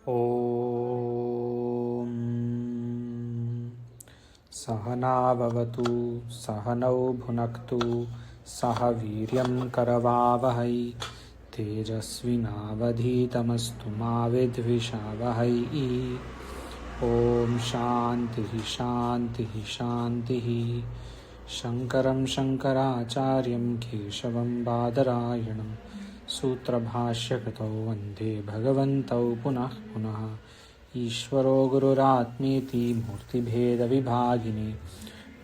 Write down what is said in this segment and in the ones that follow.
ॐ सहना भवतु सहनौ भुनक्तु सह वीर्यं करवावहै तेजस्विनावधीतमस्तु मा विद्विषावहै। ॐ शान्तिः शान्तिः शान्तिः। शङ्करं शङ्कराचार्यं केशवं बादरायणं सूत्रभाष्यकृतौ वन्दे भगवन्तौ पुनः पुनः। ईश्वरो गुरुरात्मेति मूर्तिभेदविभागिने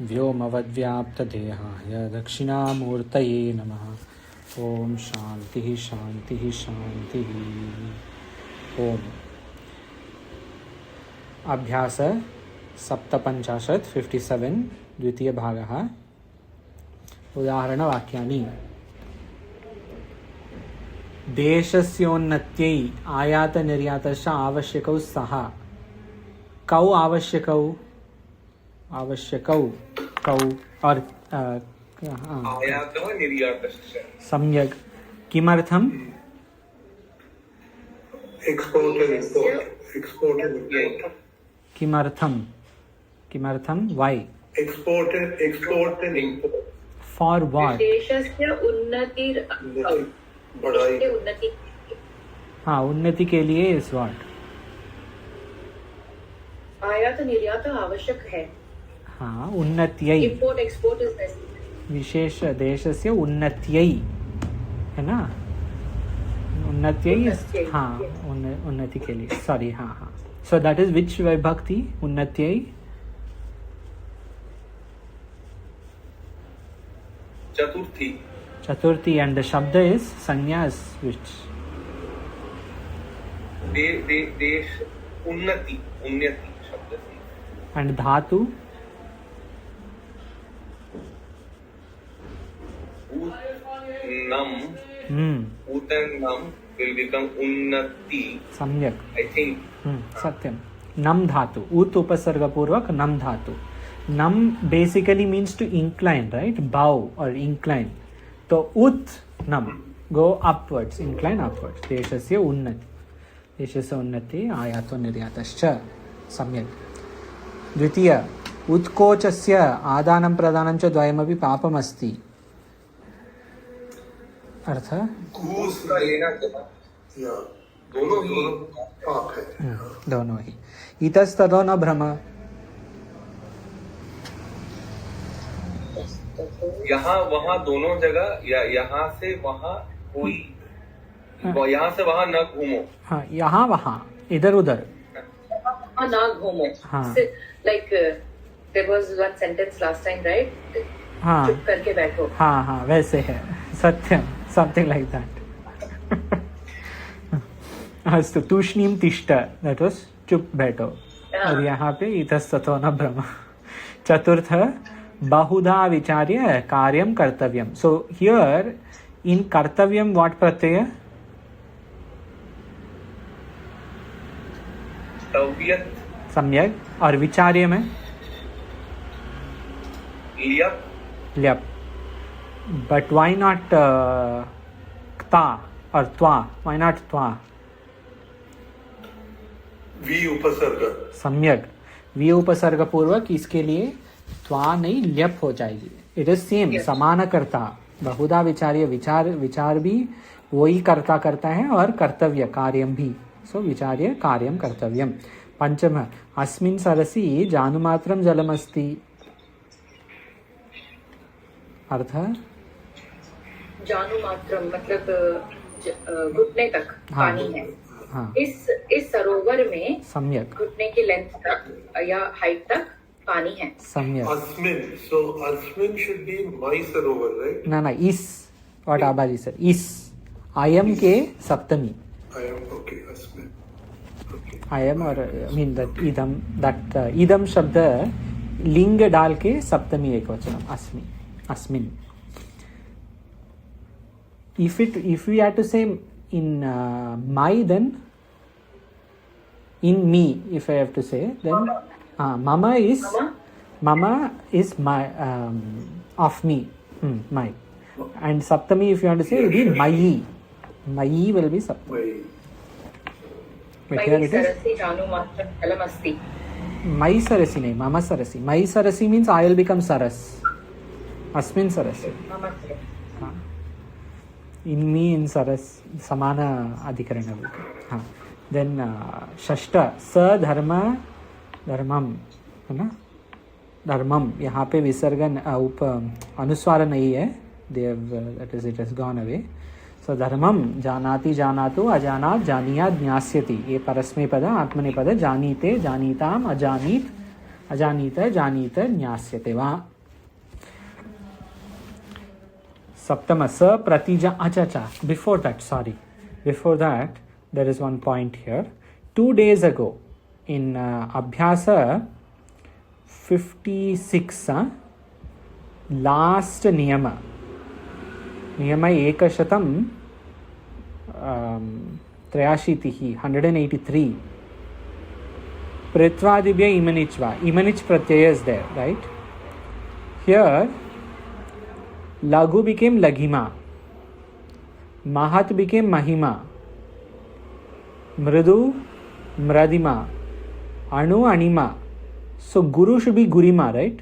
व्योमवद्व्याप्तदेहाय दक्षिणामूर्तये नमः। ॐ शान्तिः शान्तिः शान्तिः। ॐ अभ्यास 57 57 द्वितीय भागः। उदाहरणवाक्यानि। देशस्योन्नत्यै आयातनिर्यातश्च आवश्यकौ स्तः। कौ आवश्यकौ कौ और आयातः निर्यातश्च। सम्यक्। किमर्थम्? Export and import. किमर्थं? Why? Export and import. For what? देशस्य उन्नति हाँ, उन्नति के लिए इस what? आयात निर्यात आवश्यक है। हाँ, उन्नत्यै। Import export is necessary. विशेष देशस्य उन्नत्यै है ना, उन्नत्यै। हाँ, उन्नति के लिए। सॉरी, हाँ। सो दैट इज विच विभक्ति? उन्नत्यै। चतुर्थी एंड द शब्द इज संन्यास विच? देश उन्नति शब्द। एंड धातु? नम will become unnati. सम्यक, I think. सत्यम। नम धातु, उत उपसर्ग पूर्वक नम धातु। नम basically means to incline, right? Bow और इंक्लाइन। तो उत नम, गो अपवर्ड्स, इंक्लाइन अपवर्ड्स। देशस्य उन्नति आयातो निर्यातश्च। सम्यक। द्वितीय, उत्कोचस्य आदानं प्रदानं च द्वयमपि पापमस्ति। अर्थ? घूस का लेना देना दोनों ही पाप है। दोनों ही। इतस्ततो न भ्रम। यहाँ वहाँ दोनों जगह, या यहाँ से वहाँ कोई, यहाँ से वहाँ न घूमो। हाँ, यहाँ वहाँ इधर उधर ना घूमो। हाँ। Like there was one sentence last time, right? हाँ, चुप करके बैठो। हाँ, वैसे है। सत्यम, समथिंग लाइक दैट। अस्तु, तूष्णीम तिष्ठ, दैट वाज चुप बैठो। और यहाँ पे इतस्ततो न भ्रम। चतुर्थ, बहुधा विचार्य कार्यं Kartavyam. So here in Kartavyam what प्रत्यय? सम्यक। और विचार्य में ल्यप। बट व्हाई नॉट क्ता और त्वा? व्हाई नॉट त्वा? वी उपसर्ग। सम्यक। वी उपसर्ग पूर्वक इसके लिए त्वा नहीं, ल्यप हो जाएगी। इट इज सेम, समान कर्ता। बहुधा विचार्य, विचार भी वही कर्ता करता है, और कर्तव्य कार्यम भी। सो विचार्य कार्यम कर्तव्यम। पंचम, अस्मिन् सरसि जानुमात्रं जलमस्ति। अर्थ? जानुमात्रम मतलब घुटने तक पानी है। हाँ। इस सरोवर में सम्यक, घुटने की लेंथ तक या हाइट तक पानी है। सम्यक। अस्मिन should be my Sarovar, right? ना, इस व्हाट आबादी सर? इस आयम के सप्तमी। ओके, अस्मिन। आयम और मीन दैट इदम, दैट इदम शब्द लिंग डाल के सप्तमी एक वचनम अस्मि, अस्मिन। If we have to say in my, then in me, if I have to say, then mama is my of me, my. And saptami, if you want to say, it will be mayi. Mayi will be saptami. But here मयि it is सरसि जानुमात्रं जलमस्ति. Mai Sarasi nahi, Mama Sarasi. Mai Sarasi means I will become Saras. Asmin Sarasi. मम अस्ति. हाँ. In me, in Saras, Samana Adhikarana. हाँ. Then Shashta, Sa Dharma, Dharmam. है ना? Dharmam. यहाँ पे विसर्गन अनुस्वार नहीं है. They have, that is, it has gone away. So धर्मम जानाति जानातु अजानात जानियात ज्ञास्यति. ये परस्मैपद आत्मनेपद जानीते जानीताम अजानीत अजानीत जानीत ज्ञास्यते. वहाँ सप्तम स प्रतिजा. अच्छा before that there is one point here. 2 days ago in Abhyasa 56 last niyama एकशतं 83 183 Pritvadibhya imanichva. Imanich pratyaya is there, right? Here Laghu became Laghima, Mahat became Mahima, Mridu Mradima, Anu Anima. So Guru should be Gurima, right?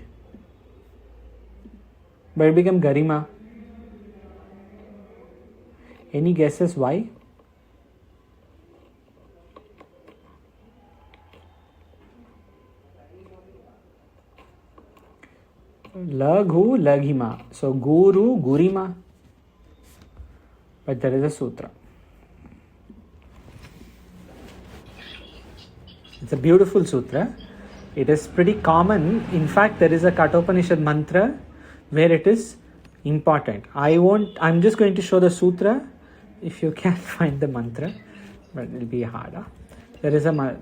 But it became Garima. Any guesses why? Laghu Laghima. So Guru Gurima. But there is a sutra. It's a beautiful sutra. It is pretty common. In fact, there is a Kathopanishad mantra where it is important. I'm just going to show the sutra. If you can find the mantra, but it will be hard. There is a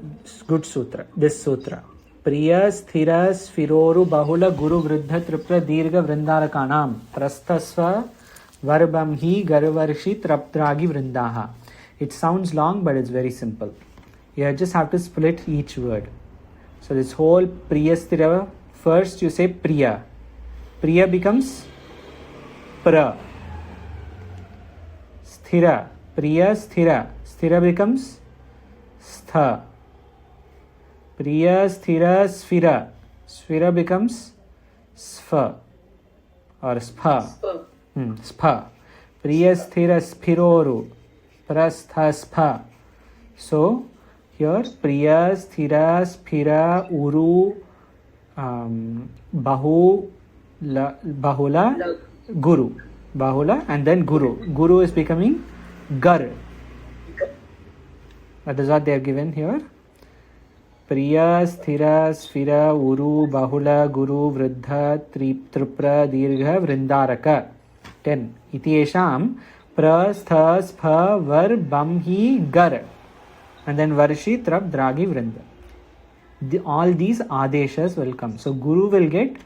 good sutra. This sutra. Priya sthira sphiroru bahula guru vriddha tripra dirgha vrindarakanam prasthasva varbamhi garvarshi trapdragi vrindaha. It sounds long, but it's very simple. You just have to split each word. So this whole priya sthira, first you say priya. Priya becomes pra. Sthira, priya sthira. Sthira becomes stha. Priya sthira sphira. Sphira becomes spha or spha. Spha. Priya sthira sphiroru. Prastha spha. So here priya sthira sphira uru bahula guru. Bahula and then Guru. Guru is becoming Gar. That is what they are given here. Priya, Sthira, Sphira, Uru, Bahula, Guru, Vriddha, Tripra, Dirgha, Vrindaraka. 10. Iti esham pra, stha, spha, var, bamhi, gar. And then varshi, trap, dragi, vrinda. All these adeshas will come. So Guru will get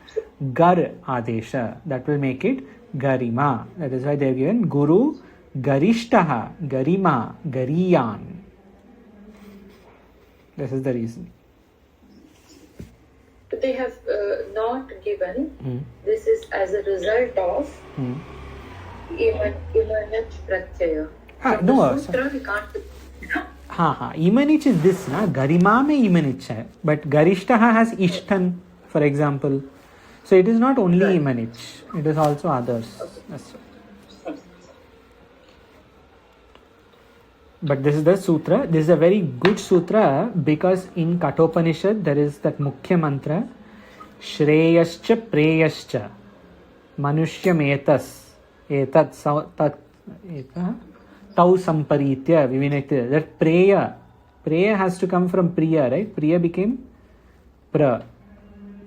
Gar adesha. That will make it Garima. That is why they have given Guru Garishtaha, Garima, Gariyan. This is the reason. But they have not given. This is as a result of Imanich Pratyaya. No, Sutra we can't. Imanich is this, na? Garima mein Imanich hai. But Garishtaha has Ishtan, for example. So it is not only Imanich, it is also others. That's right. But this is the sutra. This is a very good sutra because in Kathopanishad there is that Mukhya mantra Shreyascha Preyascha Manushya Etat Tau Samparitya Vivinekti. That Preya has to come from Priya, right? Priya became Pra.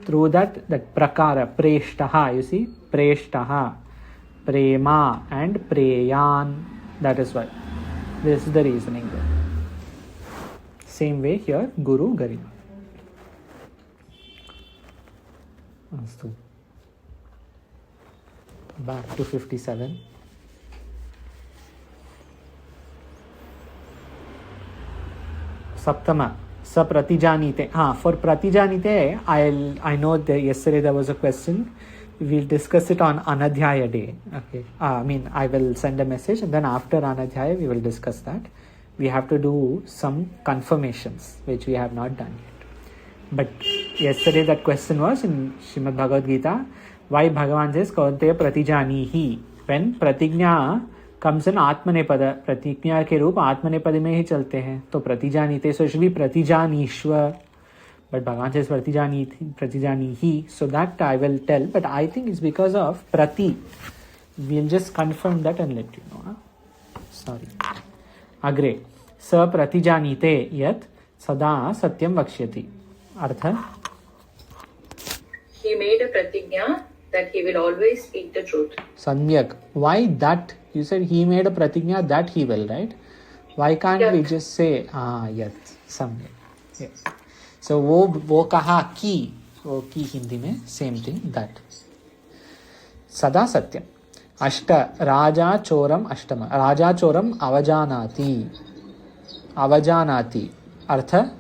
Through that prakara, preshtaha, you see, preshtaha, prema and preyan. That is why. This is the reasoning there. Same way here, Guru, Garima. Back to 57. Saptama. Sa pratijanite. For pratijanite, I know that yesterday there was a question. We'll discuss it on Anadhyaya day. Okay. I will send a message and then after Anadhyaya we will discuss that. we have to do some confirmations, which we have not done yet. But yesterday that question was in Srimad Bhagavad Gita, why Bhagavan says Kaunteya pratijanihi, when pratignya comes in आत्मनेपद, प्रतिज्ञा के रूप आत्मनेपद में ही चलते हैं, तो प्रतिजानीते, so it should be प्रतिजानीश्वर, but Bhagavan says pratijanihi, so that I will tell, but I think it's because of prati. We'll just confirm that and let you know. Huh? Sorry. Agre, sa pratijanite yat sada satyam vakshyati. Artha? He made a pratignya that he will always speak the truth. Samyak. Why that? You said he made a pratignya that he will, right? Why can't we just say, yat, samyak. Yes. So, wo kaha ki, wo ki Hindi mein, same thing, that. Sada satyam. Ashta, raja choram ashtama. Raja choram avajanati. Avajanati. Artha?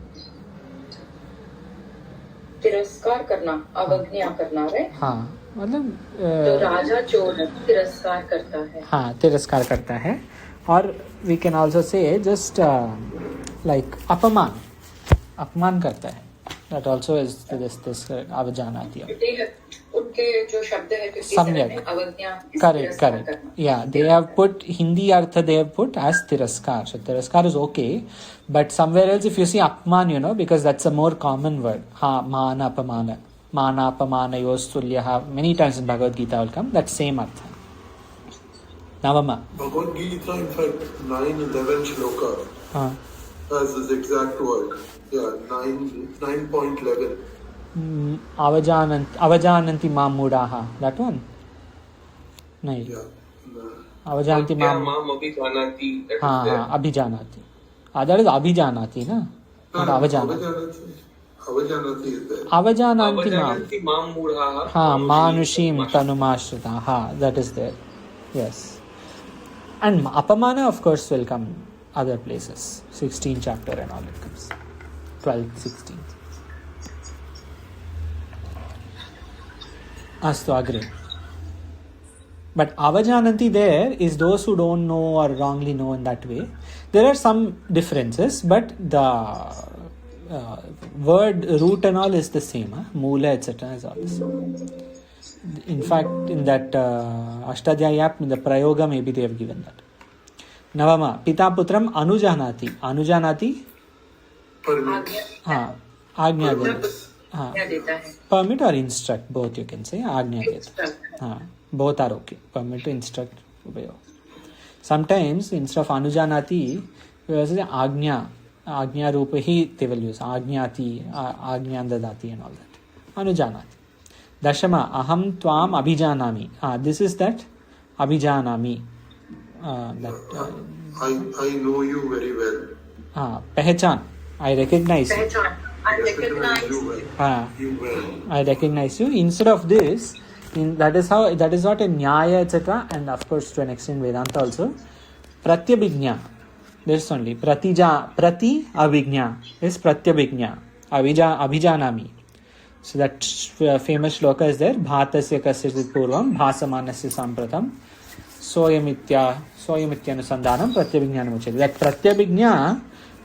तिरस्कार करना, अवज्ञा करना है। हाँ, मतलब तो राजा चोर तिरस्कार करता है। हाँ, तिरस्कार करता है। और we can also say just like अपमान करता है। That also is this अवजानाति। उनके जो शब्द है सम्यक। अवज्ञा, Correct. Yeah, they have put Hindi artha, they have put as tiraskar. So tiraskar is okay, but somewhere else if you see apman, because that's a more common word. Mana apamana. Mana apamana yostulyaha. Many times in Bhagavad Gita will come. That same artha. Navama. Bhagavad Gita, in fact, 9-11 shloka has this exact word. Yeah, 9.11. Avajananti mam mudaha. That one? नहीं. Yeah. अवजानती माम अभिजानाति. हाँ अभिजानाति. That is अभिजानाति ना. और अवजानाति. अवजानन्ति माम मूढ़ाः. हाँ मानुषीम तनुमाश्रिता. हाँ, that is there. Yes. And apamana of course will come other places. 16th chapter and all it comes. 12th, 16th. Astu agre. But avajananti there is those who don't know or wrongly know in that way. There are some differences, but the word root and all is the same. Moola etc. is all the same. In fact, in that Ashtadhyaya, in the Prayoga, maybe they have given that. Navama, Pita Putram Anujanati. Anujanati? हाँ, आज्ञा देता. हाँ, permit or instruct, both you can say. आज्ञा देता. हाँ, both are okay. Permit to instruct. Sometimes instead of anujanati, we will say आज्ञा. आज्ञा रूप ही they will use. आज्ञाति, आज्ञा ददाति and all that. Anujanati. Dashama, aham tvam abhijanami. This is that abhijanami. I know you very well. Pehchan. I recognize you. I recognize you well. I recognize you. Instead of this, that is what in Nyaya etc. and of course to an extent Vedanta also. Pratyabhijna. There's only prati abhijna is pratyabhijna. Abhijanami. So that famous shloka is there. Bhatasya kasyachit purvam bhasamanasya sampratam soyamityanasandanam pratyabhijnanam uchyate. That pratyabhijna,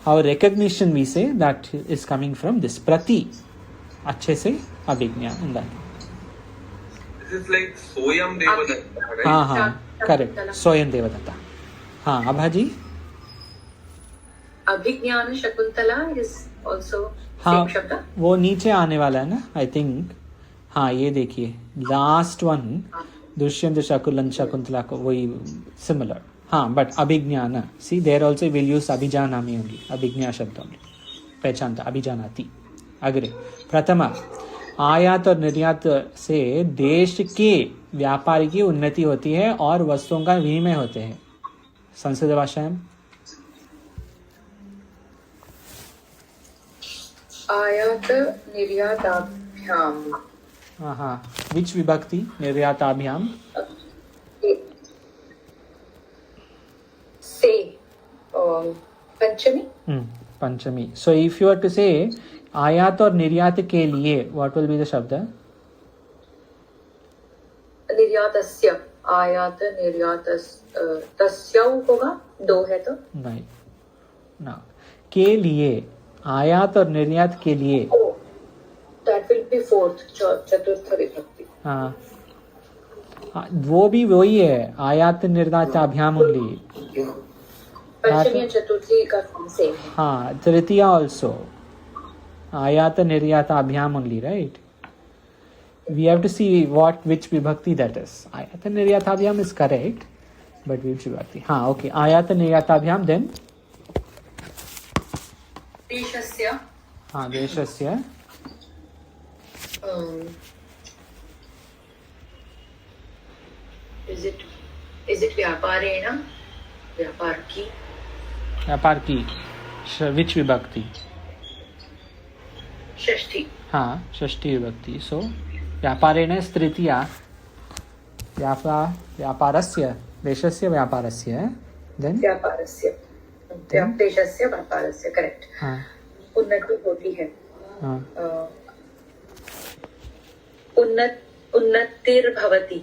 our recognition we say that is coming from this prati. Achhe se abhijna in that. This is like Soyam Devadatta, right? हाँ, correct. Soyam Devadatta. हाँ, Abhaji? Abhignana Shakuntala is also हाँ, same शब्द. वो नीचे आने वाला है ना, I think. हाँ, ये देखिए, last one, दुष्यंत शकुंतला को वही similar. हाँ, but Abhijnana, see there also we'll use अभिजानामि only, अभिज्ञा शब्द only. पहचानता, अभिजानाति. अग्रे, प्रथमा, आयात और निर्यात से देश के व्यापार की उन्नति होती है और वस्तुओं का विनिमय होते हैं. संस्कृत भाषा में आयात निर्याताभ्याम. हाँ, which विभक्ति निर्याताभ्याम? से पंचमी. पंचमी. So if you are to say आयात और निर्यात के लिए, what will be the शब्द? निर्यातस्य. आयात निर्यातस्य होगा, दो है तो नहीं. ना के लिए, आयात और निर्यात के लिए. Oh, that will be fourth, चतुर्थ विभक्ति. हाँ, वो भी वही है, आयात निर्याताभ्याम ओनली. Yeah. पंचमी और चतुर्थी का सेम है. हाँ, तृतीया ऑल्सो आयात निर्याताभ्याम only, right? We have to see which vibhakti that is. Ayata niryatabhyam is correct, but which vibhakti? हाँ, okay. Ayata niryatabhyam, then देशस्य. हाँ, देशस्य. Is it व्यापारेण, व्यापार की? व्यापार की. Which vibhakti? षष्ठी. हाँ, षष्ठी विभक्ति. So व्यापारेण तृतीया. व्यापारस्य, देशस्य व्यापारस्य, then व्यापारस्य, देशस्य व्यापारस्य, करेक्ट. हाँ, उन्नति होती है. हाँ, उन्नतिर्भवति.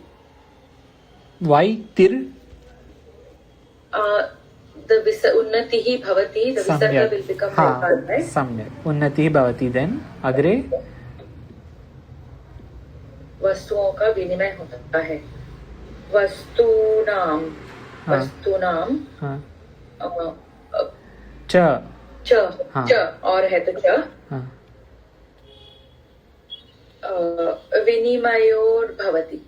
why तिर? उन्नति ही भवति, the visarga will become हाँ, right? सम्यक्. उन्नति भवति, then अग्रे वस्तुओं का विनिमय होता है. वस्तूनाम, हाँ, वस्तूनाम, हाँ, च, हाँ, च और है तो च. हाँ, विनिमयोर्भवति.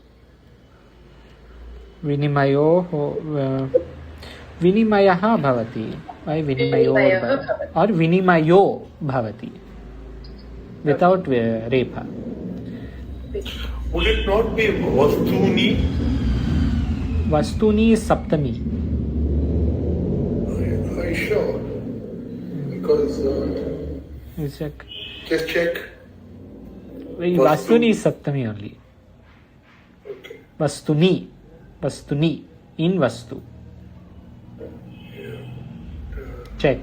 विनिमयो विनिमयः भवति. वै विनिमयो भवति. और विनिमयो भवति without रेफा. Would it not be vastuni? वस्तूनि सप्तमी. Are you sure? Because check. just check. वस्तूनि सप्तमी only. Okay. वस्तुनि, वस्तुनि in वस्तु. Check.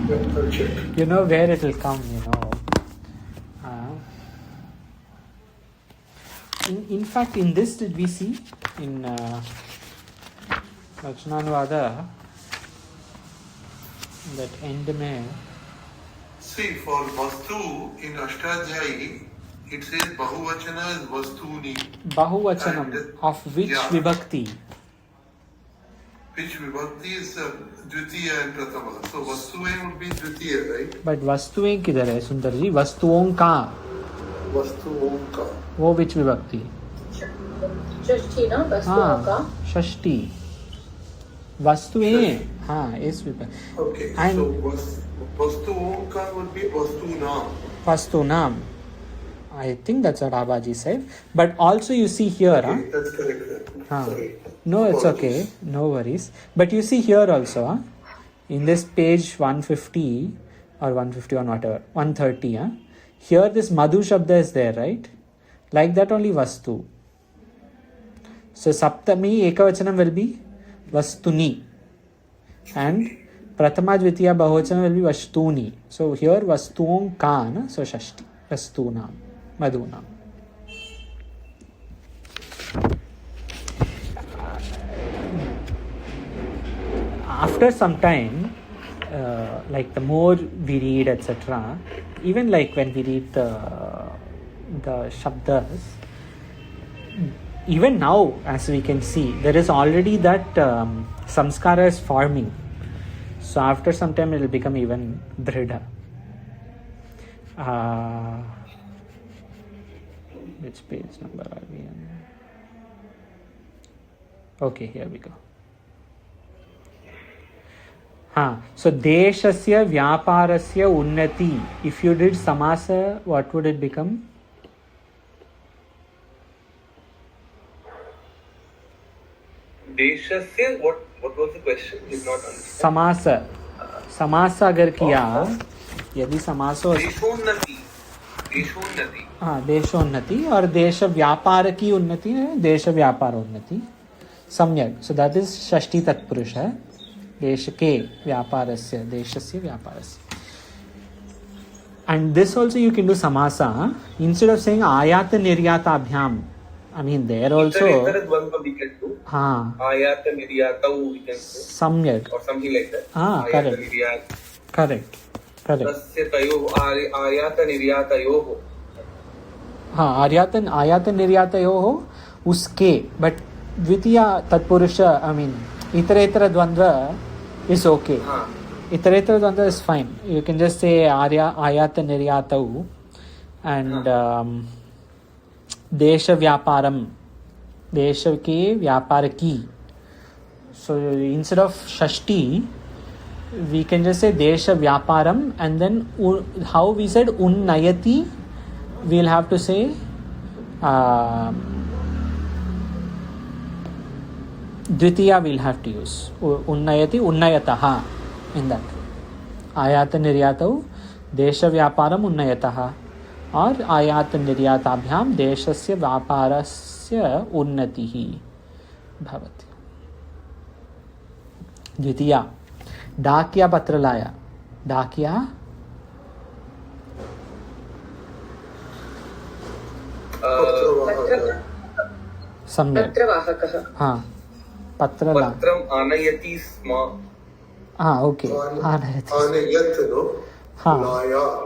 Yeah, I'll check. You know where it will come, you know. In fact, in this did we see in Rachananuvada that end mein. See, for vastu in Ashtadhyayi, it says bahuvachana is vastuni. Bahuvachanam And- of which yeah. vibhakti? Which vibhakti is dvitiya and pratama. So vastuve would be dvitiya, right? But वस्तुएं किधर है सुंदर जी? वस्तुओं का, Vastuon ka. वो which विभक्ति? षष्ठी ना, वस्तुओं का. हाँ, षष्ठी. वस्तुएं, हाँ, इस विभक्ति. Okay, And- so vastuon ka would be vastuna. वस्तुनाम. I think that's what Abaji said. But also you see here, huh? Okay, that's correct then. Huh. Sorry. No, it's Apologies. okay. No worries. But you see here also, huh? In this page 150 or 151, whatever, 130, huh? Here this Madhu Shabda is there, right? Like that only Vastu. So Saptami Ekavachanam will be Vastuni. And Pratama Dvitiya Bahuvachanam will be Vastuni. So here Vastuon ka, na? So Shashti. Vastunam. Madhunam. After some time, like the more we read, etc., even like when we read the shabdas, even now, as we can see, there is already that samskara is forming. So after some time, it will become even dhrida. Which page number are we on? Okay, here we go. So deshasya vyaparasya unnati. If you did samasa, what would it become? Deshasya, what was the question? Did not understand. समासा अगर किया, यदि समासो देशोन्नति. देशोन्नति. हाँ, देशोन्नति और देश व्यापार की उन्नति है, देश व्यापारोन्नति. सम्यक. सो दैट इज षष्ठी तत्पुरुष है. देश के व्यापारस्य, देशस्य व्यापारस्य. And this also you can do samasa. Instead of saying ayata niryatabhyam, I mean there also. Iterator dvandva we can do. हाँ. Ayata niryatau we can say. Samyak. Or something like that. हाँ, correct. Correct. Correct. तस्य तयोः आयात निर्यातयोः. हाँ, आयात निर्यातयोः उसके, but द्वितीय तत्पुरुष, I mean इतरेतर द्वंद्व is okay. हाँ. Iterator द्वंद्व is fine. You can just say आयात निर्यातौ and देश व्यापारम, देश के व्यापार की. So instead of Shashthi we can just say देश व्यापारम, and then how we said unnayati, we'll have to say Dwitiya we'll have to use उन्नयति उन्नयतः in that. आयात निर्यातौ देश व्यापारम उन्नयतः और आयात निर्याताभ्याम देशस्य व्यापारस्य उन्नतिः भवति. द्वितीया डाकिया पत्र लाया. डाकिया सम्यक्. पत्रवाहकः. हाँ, पत्रम आनयति स्म. हाँ, ओके. आनयत नो. हाँ,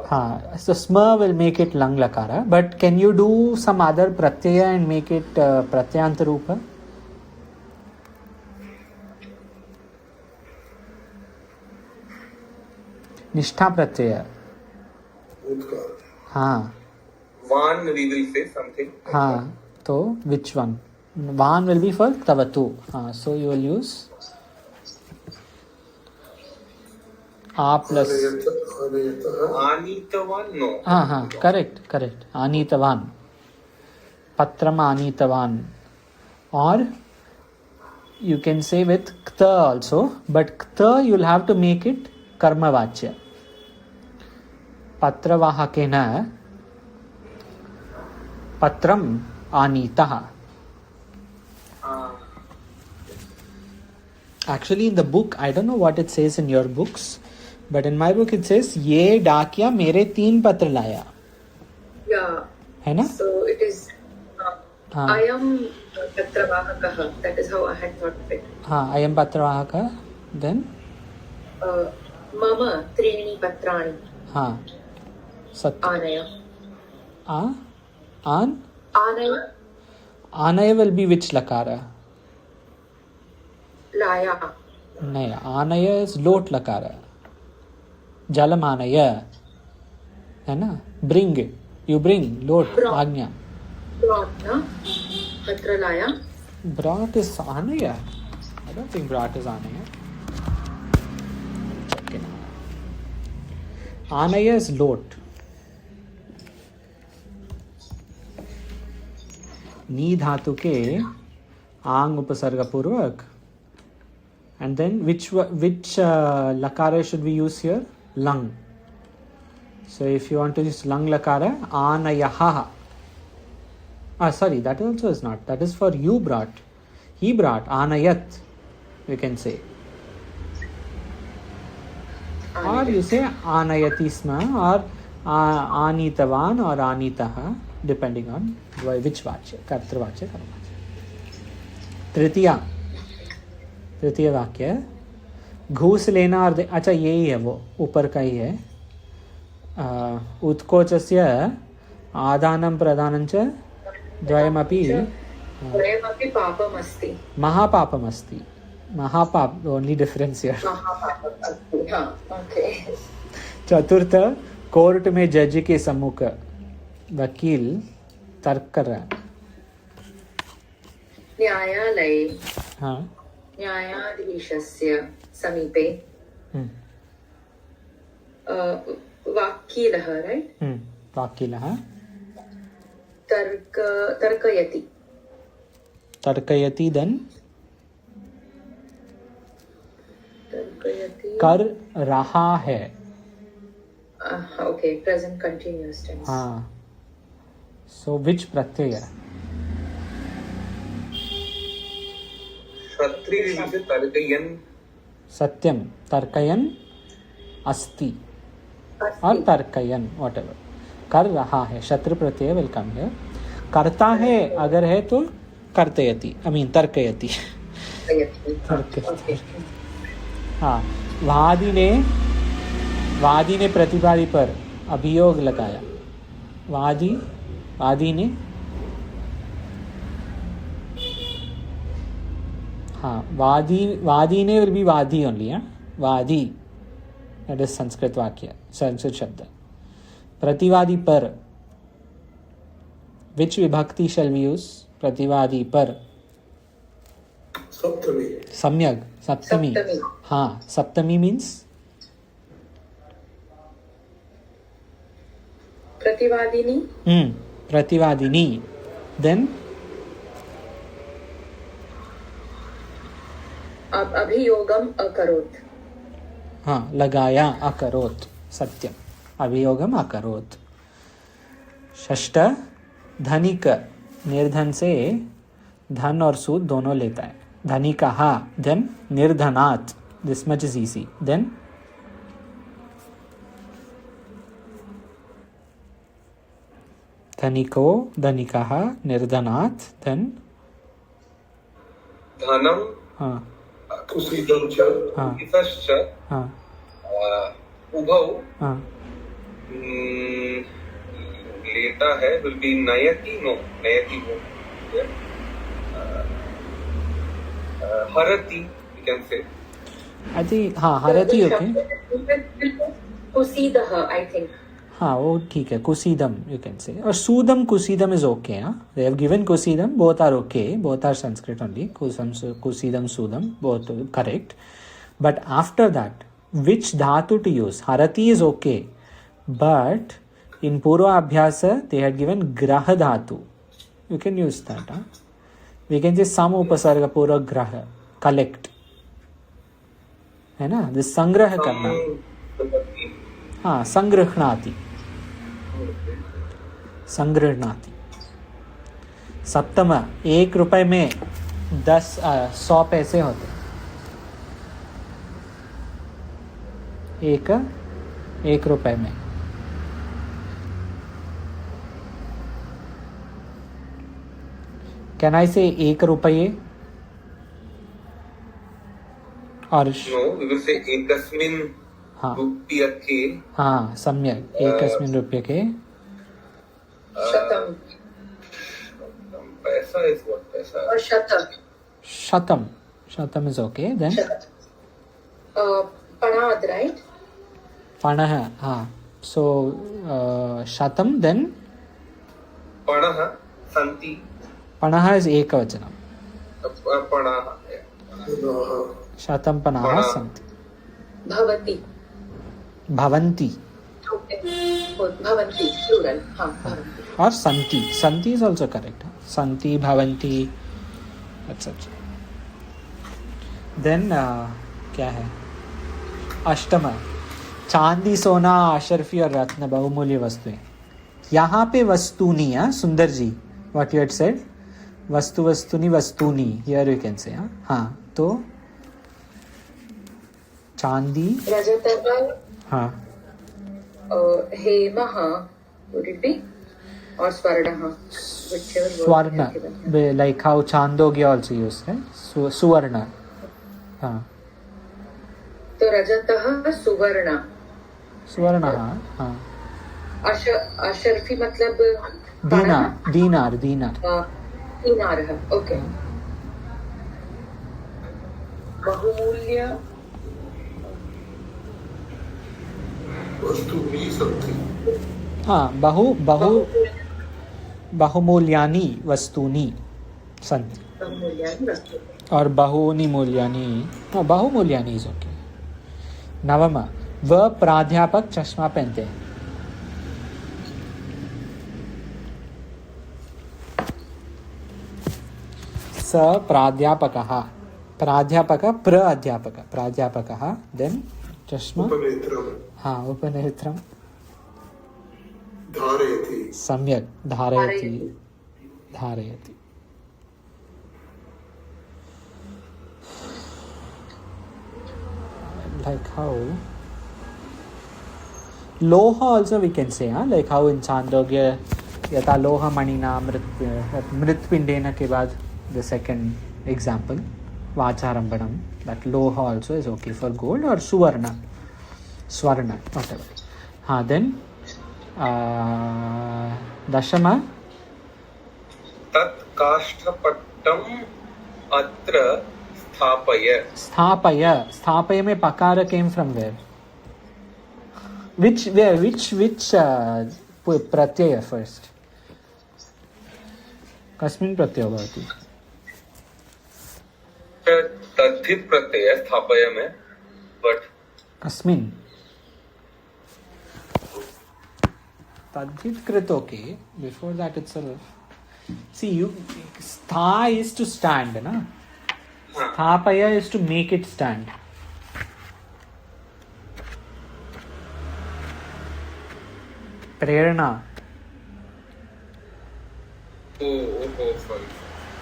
हाँ. So sma will make it lang lakara, but can you do some other pratyaya and make it pratyanta rupa? निष्ठा प्रत्यय. हाँ. One we will say something. हाँ, तो which one? One will be for tavatu. हाँ, so you will use आ plus आनीतवान. No. हाँ हाँ, correct. आनीतवान, पत्रम आनीतवान. और you can say with kta also, but kta you'll have to make it कर्मवाच्य. पत्रवाहकेन पत्रम आनीतः. Actually in the book, I don't know what it says in your books, but in my book it says ये डाकिया मेरे 3 पत्र लाया. Yeah. है ना? So it is हाँ. I am पत्रवाहकः. That is how I had thought of it. हाँ, I am पत्रवाहकः. Then मम 3 पत्राणि. हाँ, सत्य. आनय. आनय. आनय will be which lakara? लाया. नहीं, आनय is लोट लकार. जलम आनय है ना. Bring, you bring. लोट आज्ञा. Brought ना. पत्र लाया. Brought is आनय. I don't think brought is आनय. Check it out. आनय is लोट. नी धातु के आंग उपसर्ग पूर्वक. And then which lakara should we use here? Lang. So if you want to use lang lakara, anayaha. Sorry, that also is not. That is for you brought. He brought. Anayat, you can say. Or you say anayati sma, or anitavan or anitaha, depending on which vachya. Kartru vachya, karma vachya. तृतीय वाक्य घूस लेना और अच्छा यही है, वो ऊपर का ही है. उत्कोचस्य आदानं प्रदानं च द्वयमपि पापमस्ति. महापापमस्ति. महापाप, ओनली डिफरेंस हियर. चतुर्थ, कोर्ट में जज के सम्मुख वकील तर्क कर रहा है. न्यायालय. हाँ. न्यायाधीशस्य समीपे वकीलः. राइट. वकीलः तर्कयति. देन कर रहा है. Okay, present continuous tense. हाँ. सो विच प्रत्यय? सत्यम. तर्कयन अस्ति और तर्कयन, व्हाटएवर. कर रहा है. शत्रु प्रत्यय विल कम हियर. करता है अगर है तो कर्तयति, आई मीन तर्कयति। Okay. हाँ, वादी ने प्रतिवादी पर अभियोग लगाया। वादी ने, हाँ, वादी ने विल बी वादी ओनली, हाँ, वादी, दैट इज संस्कृत वाक्य, संस्कृत शब्द। प्रतिवादी पर, विच विभक्ति शैल वी यूज? प्रतिवादी पर सप्तमी। सम्यक, सप्तमी। हाँ, सप्तमी मीन्स प्रतिवादिनी। प्रतिवादिनी। देन अभियोगम अकरोत्। हाँ, लगाया, अकरोत्, सत्यम, अभियोगम अकरोत्। षष्ठ, धनिक, निर्धन से धन और सूद दोनों लेता है। धनिकः, देन निर्धनात्, this much is easy. Then धनिको, धनिकः, निर्धनात्, देन धनम हाँ कुसीदं च हाँ इतश्च हाँ उभौ हाँ लेता है, will be नयति, no, नयति no, हरति, you can say. I think, हाँ, हरति, ओके, कुसीदः, I think. हाँ, वो ठीक है, कुसीदम यू कैन से, और सूदम, कुसीदम इज ओके। हाँ, दे हैव गिवन कुसीदम, both are okay, both are Sanskrit only, कुसीदम, सूदम, both correct, but after that which dhatu to use? Harati is okay, but in Purvabhyasa they had given graha dhatu. You can use that. Huh? We can say some upasarga pura graha, collect, है ना, this संग्रह करना। हाँ, संग्रहणाति, संग्रहणाति। सप्तम, 1 रुपए में 100 पैसे होते। एक रुपए में कैन आई से 1 रुपये? और No, we will say एकस्मिन् हाँ रूप्यके। हाँ, सम्यक, एकस्मिन् रूप्यके। शतम। पैसा is what? पैसा। और शतम। शतम is okay. Then पणाद, right? पणः, हाँ, so शतम, then पणः सन्ति। पणः is एकवचनम। पणः शतम पणाः सन्ति। भवति। भवन्ति। भवन्ति, plural, हाँ, भवन्ति। और संति is also correct. संति, भवन्ति, etc. Then क्या है? अष्टम, चांदी, सोना, अशर्फी और रत्न बहुमूल्य वस्तुएं। यहाँ पे वस्तुनी, Sundar ji, what you had said, वस्तुनी, हियर यू कैन से। हाँ, तो चांदी, रजतः, हाँ, हेमः, would it be? और स्वर्णः, स्वर्ण, like how Chandogya also used है, सुवर्ण। हाँ, तो रजतः सुवर्ण। सुवर्णः, हाँ। अशर्फी मतलब दीनार। दीनार, ओके। बहुमूल्य वस्तूनि सन्ति। हाँ, बहुमूल्यानि वस्तूनि सन्ति। और बहूनि मूल्यानि, बहुमूल्यानि इज ओके। नवम, वह प्राध्यापक चश्मा पहनते हैं। स प्राध्यापकः, प्राध्यापकः, देन चश्मा, उपनेत्रं। हाँ, उपनेत्रं, धारयति। सम्यक, धारयति। Like how Loha also we can say, like how in Chandogya यथा लोहमणिना मृत्पिंडेन के बाद द सेकंड एग्जाम्पल वाचारंभणम, दैट लोह also is okay for gold, और स्वर्ण व्हाटएवर. हाँ, देन दशम तत् काष्ठपट्टम अत्र स्थापय. स्थापय में पकार came from where? which Pratyaya first? कस्मिन् प्रत्ययो भवति? तद्धित प्रत्यय स्थापय में, बट कस्मिन्? तद्धित कृत, okay. Before that itself, see, you stha is to stand, na? Sthapaya is to make it stand. Prerna, sorry.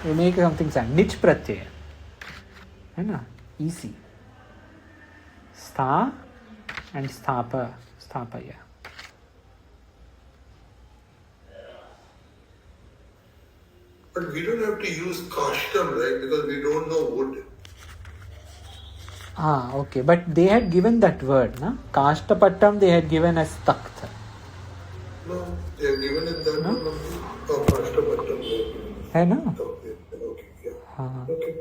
you make something stand. निच प्रत्यय है ना, easy. स्था and स्थापय. But we don't have to use kashtam, right? Because we don't know wood. Okay, but they had given that word, na? Kashtapattam they had given as takht. No, they have given it that No? one only. Oh, kashtam. है ना? Okay, yeah. हाँ. Okay.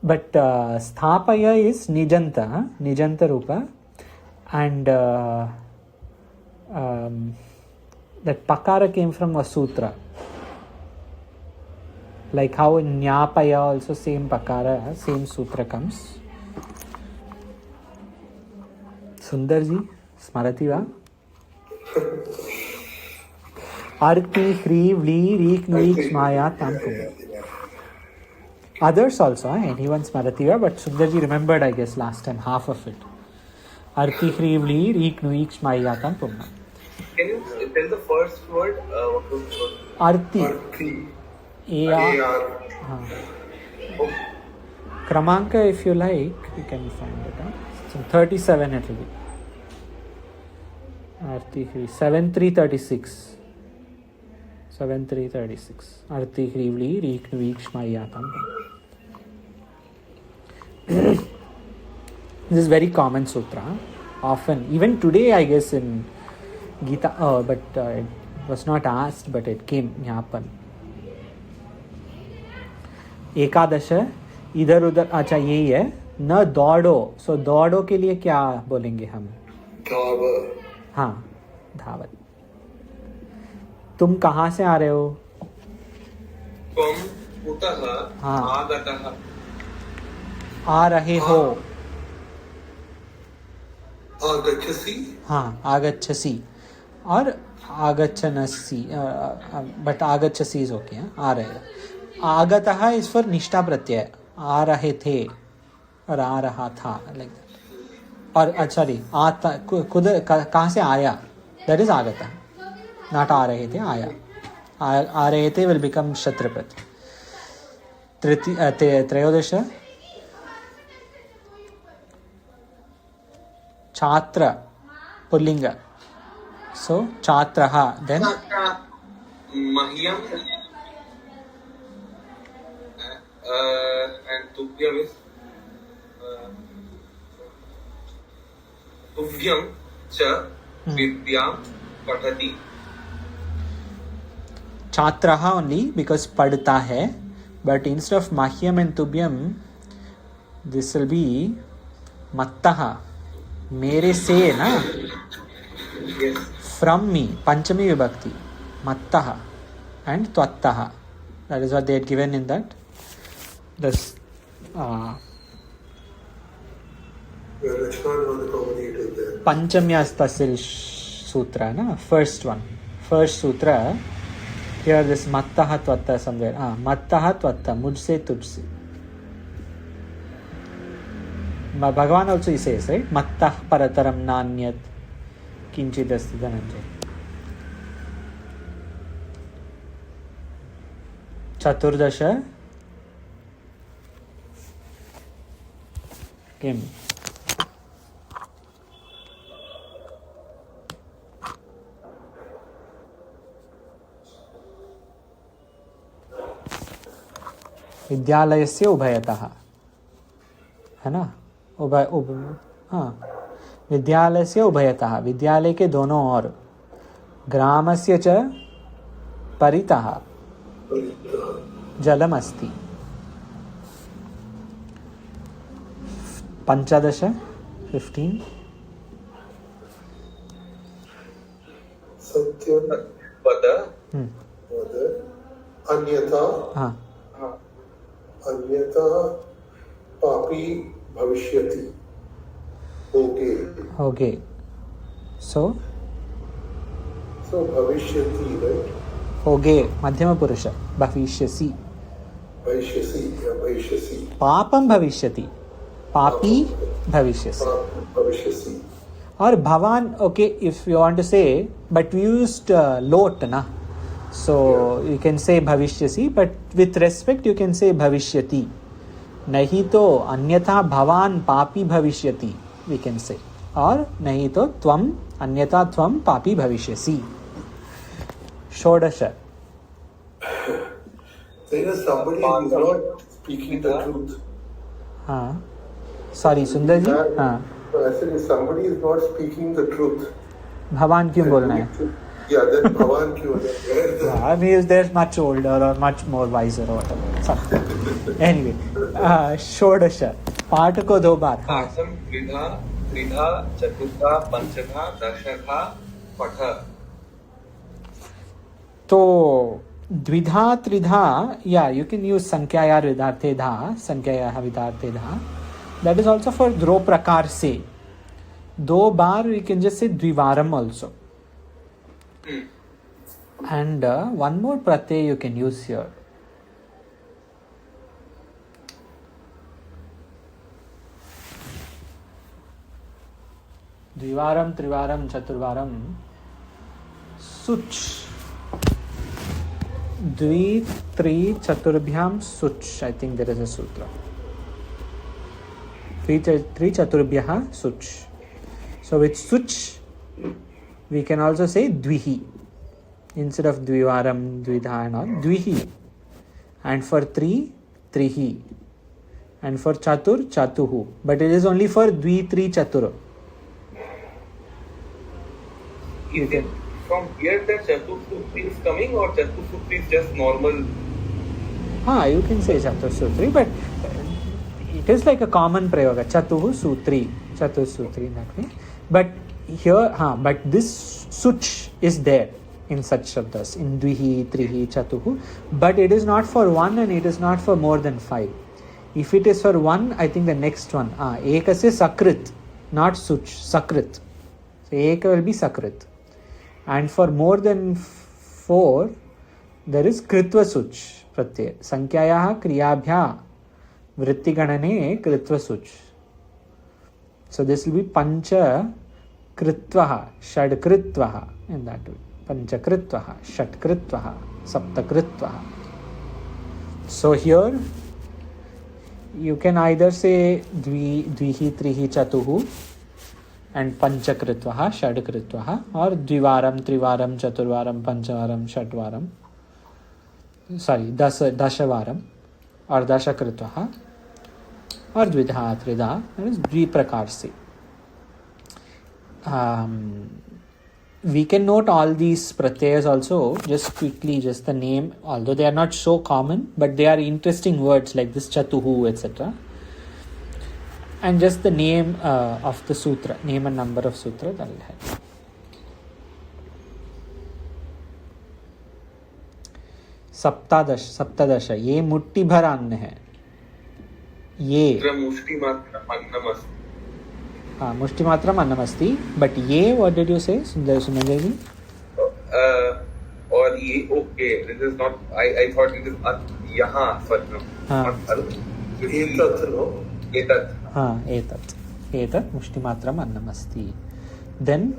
But sthapaya is nijanta rupa, and that pakara came from a sutra. Like how in nyapaya also same pakara, same sutra comes. Sundarji, smarati va? Arti, Hri, Vli, Rik, Nuik, Maya, Tamkum. Others also, anyone smarati va, but Sundarji remembered, I guess, last time, half of it. Arti, Hri, Vli, Rik, Nuik, Maya, Tamkum. Can you tell the first word? What was the word? Arti. Arti. A-R. Kramanka, if you like, you can find it. So 37 it will be. Arti Hri. 7336. 7336. Arti Hri Vli Rik Nuik Shmayatam. This is very common sutra. Often, even today, I guess in Gita, but it was not asked, but it came Nyapan. एकादश इधर उधर, अच्छा यही है. न दौड़ो, सो दौड़ो के लिए क्या बोलेंगे हम? हाँ, धावत. तुम कहाँ से आ रहे हो? त्वं कुतः हाँ. आगतः? आ रहे हो. आगच्छसि. हाँ, आगच्छसि और आगच्छनसि, बट आगच्छसि इज ओके. आ रहे. आगतः इज फॉर निष्ठा प्रत्यय. आ रहे थे और आ रहा था, लाइक दैट. और अच्छा री आता खुद कहाँ से आया, दैट इज आगतः. नॉट आ रहे थे, आया. आ रहे थे विल बिकम शत्रपद. त्रयोदश छात्र पुल्लिंग, सो छात्रः. देन मह्यम and तुभ्यम is तुभ्यम च विद्यां पठति. छात्रः only because पढ़ता है, but instead of mahyam and tubhyam, this will be mattah. मेरे से ना, Yes. from me, panchami vibhakti. Mattah and tvattah. That is what they had given in that. This Panchamyastasil sutra, na? First one. First sutra. Here this mattah tvattah somewhere. Mattah tvattah, mujhse tujhse. Bhagavan also he says, right? Mattah parataram nanyat kinchid asti dhananjay. Chaturdasha. Kim. विद्यालयस्य उभयतः, है ना, हाँ, विद्यालयस्य उभयतः, विद्यालय के दोनों ओर, ग्रामस्य च परितः जलमस्ति। 15 सत्यं वद वद अन्यथा हाँ, अन्यथा पापी भविष्यति। होगे, सो भविष्यति, राइट? होगे मध्यम पुरुष, भविष्यसि, भविष्यसि, पापम भविष्यति, पापी भविष्यसि। भविष्यसि। और भवान, okay, if you want to say, but we used lot ना, सो यू कैन से भविष्यसि, but with respect you can say भविष्यति, नहीं तो अन्यथा भवान पापी भविष्यति वी कैन से, और नहीं तो त्वम, अन्यथा त्वम पापी भविष्यसि। 16 somebody is not speaking the truth. हाँ, सॉरी सुंदर जी, हाँ, Actually, somebody is not speaking the truth. भवान क्यों बोलना है? Yeah, then Bhavan क्यों? I mean, there's much older or much more wiser or whatever. So, anyway, 16 पाठ को 2 बार। हाँ, आसम त्रिधा त्रिधा चतुर्था पंचधा दशधा पठ। तो द्विधा त्रिधा, या यू कैन यूज संख्याया विधार्थे धा, संख्याया विधार्थे धा, दैट इज ऑल्सो फॉर द्रो प्रकार से 2 बार, यू कैन जस्ट से द्विवारम also, and one more pratyay you can use here. Dvivaram, Trivaram, Chaturvaram, Such. Dvi, Tri, Chaturbhyam, Such. I think there is a sutra. Tri, Chaturbhyah, Such. So with Such, we can also say Dvihi. Instead of Dvivaram, Dvidha and all, Dvihi. And for 3, Trihi. And for Chatur, Chatuhu. But it is only for Dvi, Tri, Chatur. Is it from here that Chatusutri is coming, or Chatusutri is just normal? You can say Chatusutri, but it is like a common prayoga. Chatuhu Sutri. Chatusutri in that way. But here, but this Such is there in such shabdas, in Dvihi, Trihi, Chatuhu, but it is not for 1 and it is not for more than 5. If it is for 1, I think the next one, Ekasya Sakrit, not Such, Sakrit. So Eka will be Sakrit. And for more than 4, there is Kritva Such, Pratyay. Sankhyayaha Kriyabhya Vritti Ganane Kritva Such. So this will be Pancha Kritvaha, Shad Kritvaha, in that way. Panchakritvaha, Shatkritvaha, Saptakritvaha. So here you can either say Dvihi, Trihi, Chatuhu and Panchakritvaha, Shadkritvaha, or Dvivaram, Trivaram, Chaturvaram, Panchavaram, Shatvaram. Sorry, Dashavaram or Dashakritvaha or Dvidha, Tridha. That is Dvi Prakar se. We can note all these pratyayas also, just quickly, just the name, although they are not so common, but they are interesting words like this Chatuhu, etc. And just the name of the sutra, name and number of sutra, that will help. सप्तदश, ये मुट्ठी भर अन्न है, ये मुष्टि मात्रम अन्नमस्ति. हाँ, मुष्टि मात्रम अन्नमस्ति, बट ये what did you say Sundar ji? और ये okay, this is not, I thought it is यहाँ फर्क. हाँ, एतत् मुष्टि मात्रम अन्नमस्ति. Then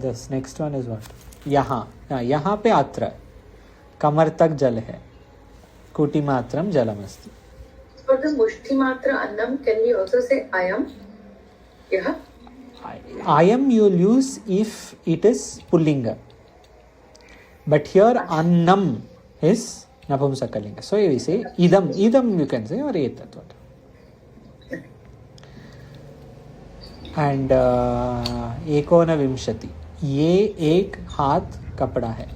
this next one is what? यहाँ पे अत्र कमर तक जल है, कोटि मात्रम जलमस्ति. For the mushti matra annam, can we also say ayam? Yeah. Ayam you will use if it is pullinga, but here annam is नपुंसकलिंग. So we say idam you can say, or etat. And एकोनविंशति, ये एक हाथ कपड़ा है.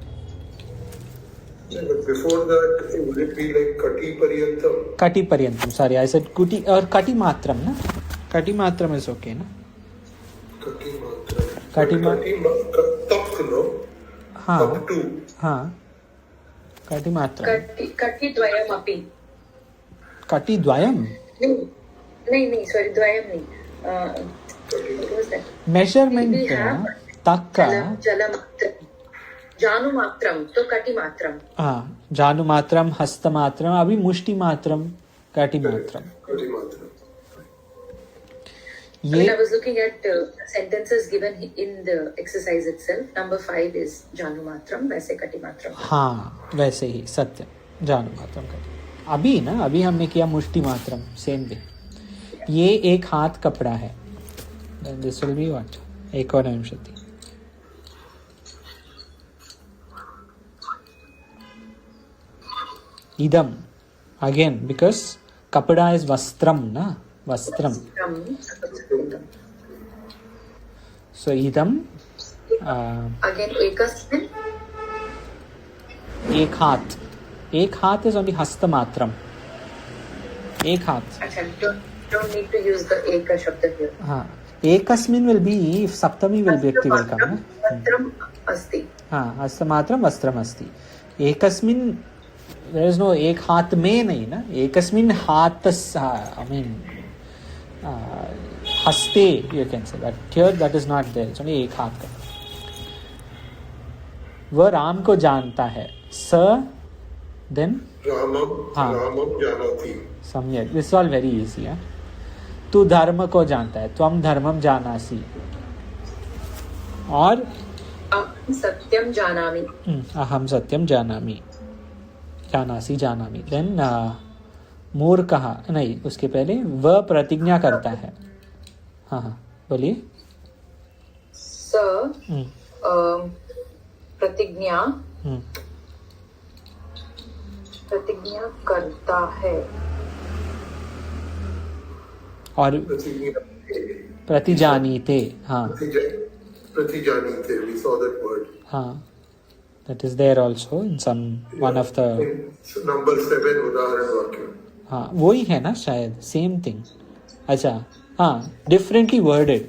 Yeah, but before that, would it be like kati paryantam? Kati paryantam. Sorry, I said kuti or kati matram, na? Kati matram is okay, na? Kati matram. Kati Tak, no? हाँ Up to. हाँ कटि मात्रम. कटि द्वयम अपि. कटि द्वयम. नहीं sorry द्वयम नहीं. Measurement तक का जलम जानु मात्रम तो कटि मात्रम. हाँ जानु मात्रम, हस्त मात्रम, अभी मुष्टि मात्रम, कटि मात्रम. Kati matram. I was looking at sentences given in the exercise itself. Number 5 is Janu Matram, वैसे कटि मात्रम. हाँ वैसे ही सत्य जानु मात्रम कटि. अभी हमने किया मुष्टि मात्रम, सेम वे. ये एक हाथ कपड़ा है. Then this will be what? एकोनविंशति. Idam again because kapda is vastram, na? Vastram. So idam Again ekasmin. एक हाथ is only hasta matram. एक हाथ. अच्छा, don't need to use the eka shabda here. हाँ एकस्मिन् will be if Saptami will be व्यक्ति will come. वस्त्रम अस्ति. हाँ हस्त मात्रम वस्त्रम अस्ति. एकस्मिन् there is no एक हाथ में नहीं ना. एकस्मिन् हाथ I mean हस्ते you can say that. Here that is not there. It's only एक हाथ का. वह राम को जानता है. स then Ramam janati. सम्यक. This is all very easy. तू धर्म को जानता है. त्वम धर्मम जानासि. और अहम सत्यम जानामि. अहम सत्यम जानामि. जानामि. देन मूर्खः नहीं, उसके पहले वह प्रतिज्ञा करता है. हाँ बोलिए. स प्रतिज्ञा करता है. और प्रतिजानीते. हाँ Pratijanite, we saw that word. हाँ that is there also in some one of the Number 7 उदाहरण वाक्य. हाँ वही है ना शायद. Same thing. अच्छा हाँ differently worded.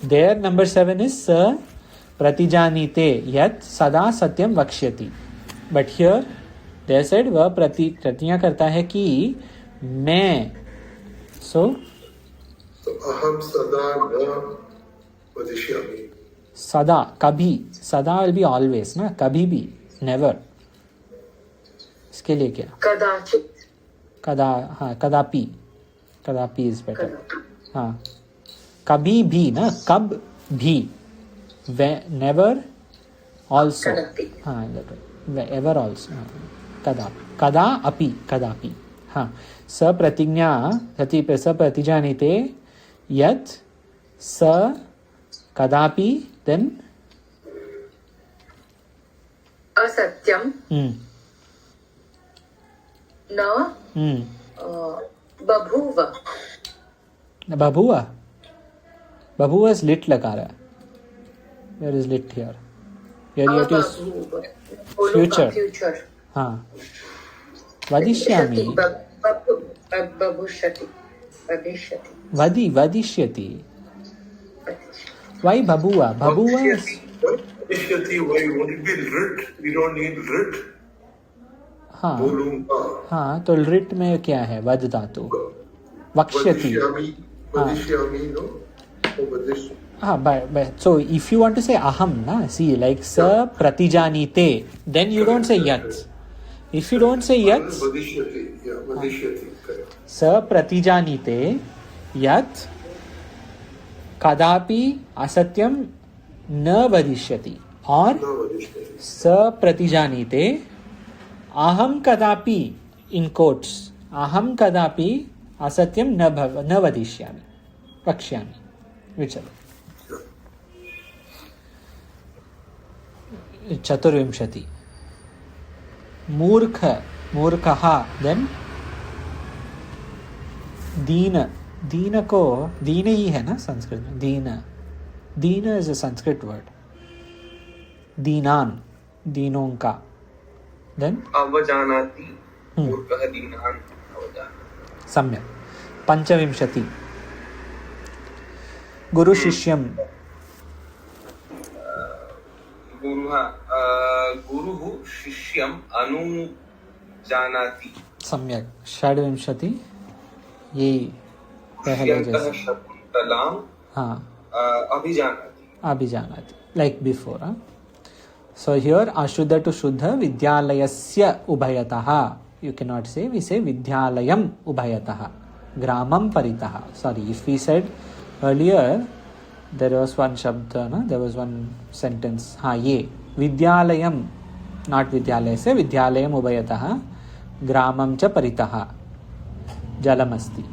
There number 7 is स प्रतिजानीते यत् सदा सत्यम वक्ष्यति. बट हियर देयर सेड वह प्रतिज्ञा करता है कि मैं. सो अहम सदा न वदिष्यामि. सदा कभी. सदा विल बी ऑलवेज ना. कभी भी नेवर. इसके लिए क्या. कदाचित. हाँ कदापि. कदापि इज बेटर. हाँ कभी भी ना. कब भी. Never also. हाँ एवर ऑल्सो. कदा अपि. कदापि. हाँ स प्रतिजानीते यत् स कदापि. देन असत्यम न बभूव. बभूव इज लिट लगा रहा है. वेयर इज लिट here. Here it is future. हाँ वदिष्यामि. वदिष्यति. Why babua? Babua is Vishyati, why would it be writ? We don't need writ. हाँ बोलूंगा. हाँ तो रिट में क्या है. वद धातु. वक्ष्यति. वदिष्यामि no. हाँ but so if you want to say aham na, see like sa pratijanite, then you don't say yat. If you don't say yat, वदिष्यति. Yeah, वदिष्यति. Correct. sa pratijanite yat कदापि असत्यम न वदिष्यति. और न वदिष्यति. स प्रतिजानीते अहम कदापि इन कोट्स अहम कदापि असत्यम न वदिष्यामि वक्ष्यामि. विचल. चतुर्विंशति. मूर्ख मूर्खः, देन दीन, दीन को दीन ही है ना संस्कृत में, दीन, दीन इज अ संस्कृत वर्ड, दीनान, दीनों का, देन अवजानाति, मूर्खः दीनान् अवजानाति। सम्यक्। पंचविंशति, गुरु शिष्यम, गुरुः शिष्यम् अनुजानाति। सम्यक्। षड्विंशति, ये पहले जैसे, शकुन्तलां हाँ, अभिजानाति, अभिजानाति, लाइक बिफोर। सो हियर अशुद्ध टू शुद्ध, विद्यालयस्य उभयतः, you can not say, we say विद्यालयम उभयतः, ग्रामम परितः। Sorry, if we said earlier there was one shabd, no, there was one sentence, हाँ, ये विद्यालयम, not विद्यालयस्य, विद्यालयम उभयतः, ग्रामं च परितः जलमस्ति।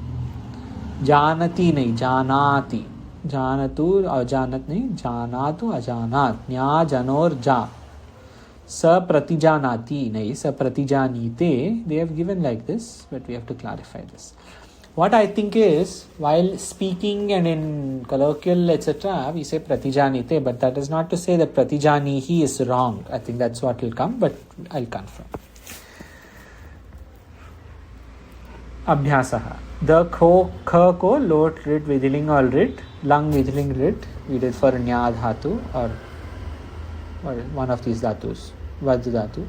जानति नहीं, जानाति, जानतु अजानत नहीं, जानातु अजानात, न्या जनोर जा, स प्रतिजानाति नहीं, स प्रतिजानीते, they have given like this, but we have to clarify this. What I think is, while speaking and in colloquial etc, we say pratijanite, but that is not to say that pratijanihi is wrong. I think that's what will come, but I'll confirm. Abhyasah. The kho, kha ko lot rit vidhiling or rit, lung vidhiling rit, we did for nya dhatu or one of these dhatus, vad dhatu.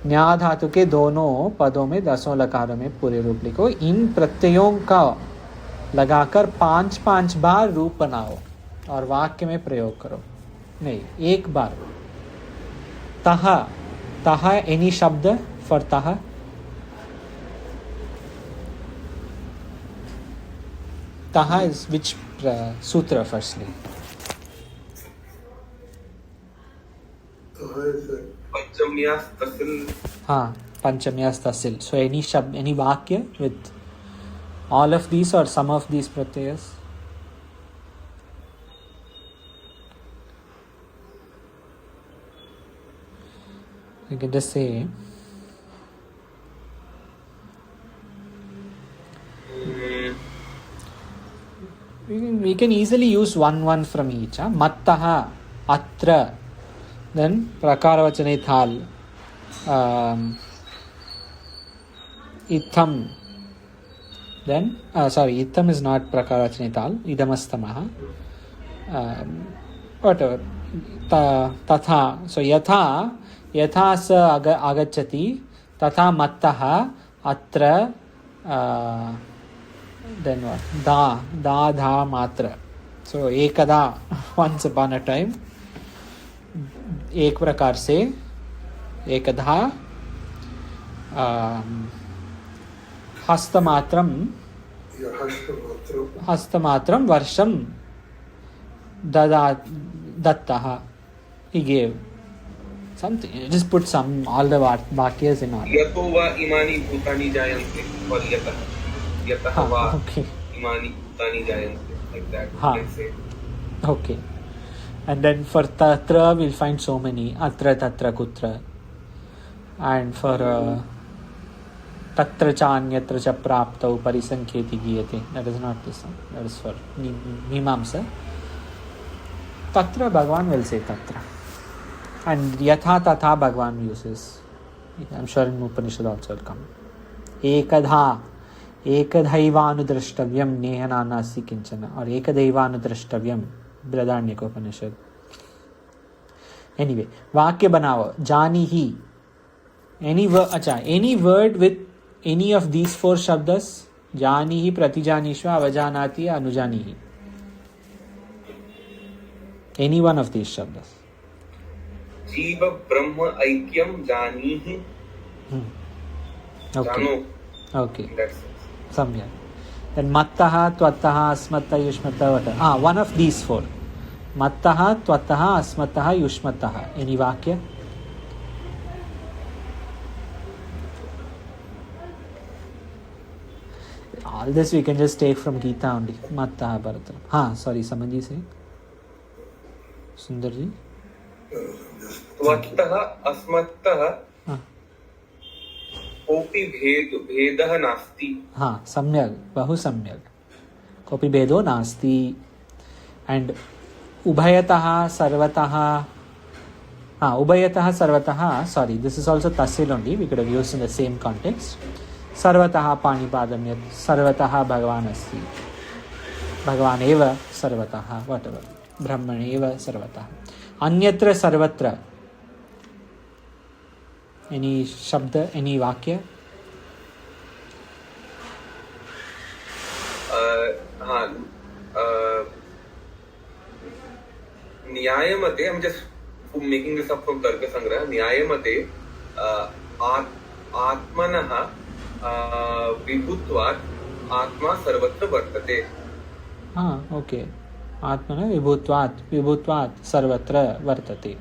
न्या धातु के दोनों पदों में, दसों लकारों में पूरे रूप लिखो। इन प्रत्ययों का लगाकर 5-5 बार रूप बनाओ और वाक्य में प्रयोग करो। नहीं, एक बार। तह, तह, एनी शब्द फॉर तह? तह इज विच सूत्र फर्स्टली? पंचम्यास्तसिल। हाँ, पंचम्यास्तसिल। सो एनी शब्द, एनी वाक्य with all of these or some of these pratyayas? You can just say we can easily use one from each. Mattaha, atra, then prakaravachane thal, itham, then sorry, itham is not prakaravachane thal, idamastamaha, whatever, tatha, so yatha sa agacchati, tatha mattaha, atra, then what, da dha matra. So ekada, once upon a time, एक प्रकार से, एकधा, हस्तमात्रम, हस्तमात्रम वर्षम दत्तः, he gave something. Just put some, all the vakyas in order. यतो वा इमानि भूतानि जायन्ते, और यतः वा इमानि भूतानि जायन्ते, like that. Okay. And then for tatra we'll find so many, atra, tatra, kutra. And for tatra cha anyatra cha praptau parisankheti giyate, that is not this one, that is for mimamsa. Tatra, Bhagavan will say tatra, and yatha tatha Bhagavan uses. I'm sure in Upanishad also will come. Ekadha, ekadhaivanudrashtavyam nehana nasi kinchana, or ekadhaivanudrashtavyam, Brihadaranyaka Upanishad. Anyway, वाक्य बनाओ। जानी ही, any अच्छा, any word with any of these 4 शब्दस, जानी ही, प्रतिजानीष्व, अवजानाति, अनुजानी ही, any one of these शब्दस। जीव ब्रह्म ऐक्यम जानीहि, जानो। Okay, सम्यक्। Then mattaha, tvattaha, asmatta, yushmatta, whatever. One of these 4. Mattaha, tvattaha, asmattaha, yushmattaha. Any vakya? All this we can just take from Gita only. Mattaha, Bharataram. Sorry, Samanji say. Sundarji. Tvattaha, asmattaha, कोऽपि भेदः नास्ति. हाँ, सम्यक्, बहु सम्यक्. कोऽपि भेदो नास्ति. And उभयतः सर्वतः, उभयतः सर्वतः, sorry, this is also tahsil only, we could have used in the same context. सर्वतः पाणिपादं यत्, सर्वतः भगवान् अस्ति, भगवान् एव सर्वतः, whatever, ब्रह्मण एव सर्वतः. अन्यत्र सर्वत्र, any शब्द, any वाक्य? हाँ, न्यायमते, I'm just making this up from तर्क संग्रह. न्यायमते आत्मनः विभुत्वात् आत्मा सर्वत्र वर्तते. हाँ, ओके. आत्मनः विभुत्वात् सर्वत्र वर्तते.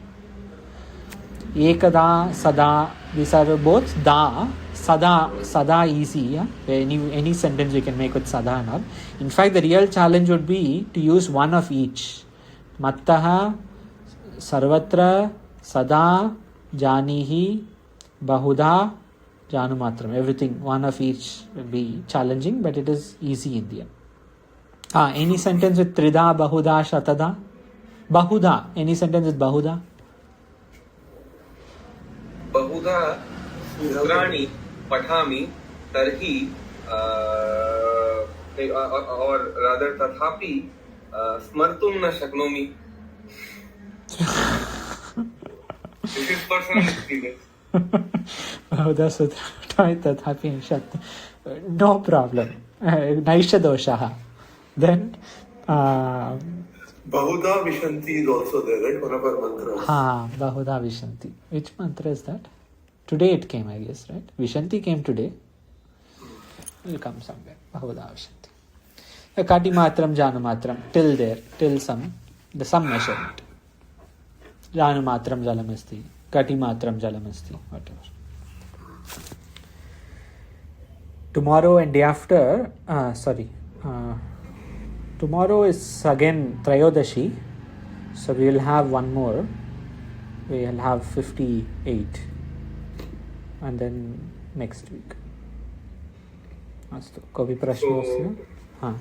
एकदा सदा, these are both da, sada easy, yeah? Any sentence we can make with sada and all. In fact, the real challenge would be to use one of each. Mattaha, sarvatra, sada, janihi, bahuda, janumatram. Everything, one of each will be challenging, but it is easy in the end. Any sentence with trida, bahuda, shatada? Bahuda, any sentence with bahuda? बहुधा सूत्राणि पठामि तर्हि और rather तथापि स्मर्तुं न शक्नोमि. This is personal experience. बहुधा सूत्राणि तथापि no problem. Naisha doshaha. Then Bahuda Vishanti is also there, right? One of our mantras. हाँ, बहुधा विशंति. Which mantra is that? Today it came, I guess, right? Vishanti came today. Will come somewhere. बहुधा विशंति. Kati matram, janu matram. Till there, till some measurement. Janu matram jalamasti. Kati matram jalamasti. Whatever. Tomorrow and day after, tomorrow is again Trayodashi, so we will have one more. We will have 58, and then next week. Astu. Kopi prashno asya? हाँ.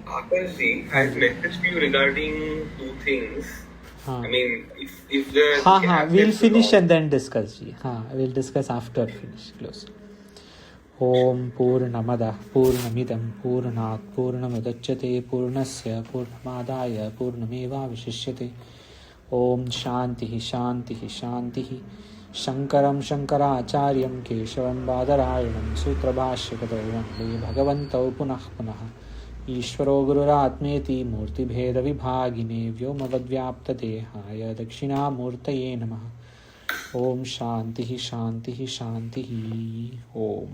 Akash has messaged you regarding two things. हाँ. I mean, if the हाँ, we'll finish and then discuss. जी. हाँ, we'll discuss after finish close. ओम पूर्णमदः पूर्णमिदं पूर्णात् पूर्णमुदच्यते पूर्णस्य पूर्णमादाय पूर्णमेवावशिष्यते. ओम शांतिः शांतिः शांतिः. शंकरं शंकराचार्यं केशवं बादरायणं सूत्रभाष्यकृतौ वन्दे भगवन्तौ पुनः पुनः. ईश्वरो गुरुरात्मेति मूर्तिभेदविभागिने व्योमवद्व्याप्तदेहाय दक्षिणामूर्तये नमः. ओम शांतिः शांतिः शांतिः. ओम.